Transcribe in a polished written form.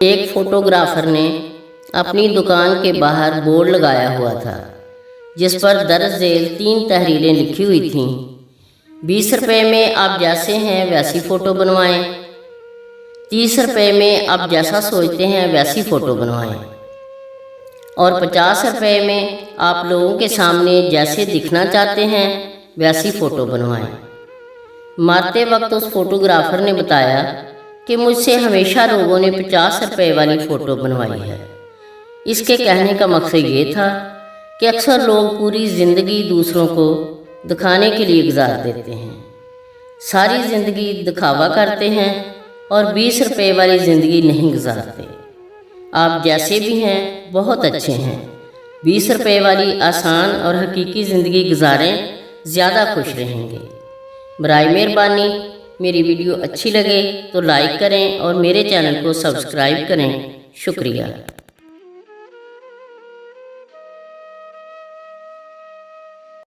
ایک فوٹوگرافر نے اپنی دکان کے باہر بورڈ لگایا ہوا تھا جس پر درج ذیل 3 تحریریں لکھی ہوئی تھیں۔ 20 روپے میں آپ جیسے ہیں ویسی فوٹو بنوائیں، 30 روپے میں آپ جیسا سوچتے ہیں ویسی فوٹو بنوائیں، اور 50 روپے میں آپ لوگوں کے سامنے جیسے دکھنا چاہتے ہیں ویسی فوٹو بنوائیں۔ مارتے وقت اس فوٹوگرافر نے بتایا کہ مجھ سے ہمیشہ لوگوں نے 50 روپے والی فوٹو بنوائی ہے۔ اس کے کہنے کا مقصد یہ تھا کہ اکثر لوگ پوری زندگی دوسروں کو دکھانے کے لیے گزار دیتے ہیں، ساری زندگی دکھاوا کرتے ہیں اور 20 روپے والی زندگی نہیں گزارتے۔ آپ جیسے بھی ہیں بہت اچھے ہیں، 20 روپے والی آسان اور حقیقی زندگی گزاریں، زیادہ خوش رہیں گے۔ برائے مہربانی میری ویڈیو اچھی لگے تو لائک کریں اور میرے چینل کو سبسکرائب کریں۔ شکریہ۔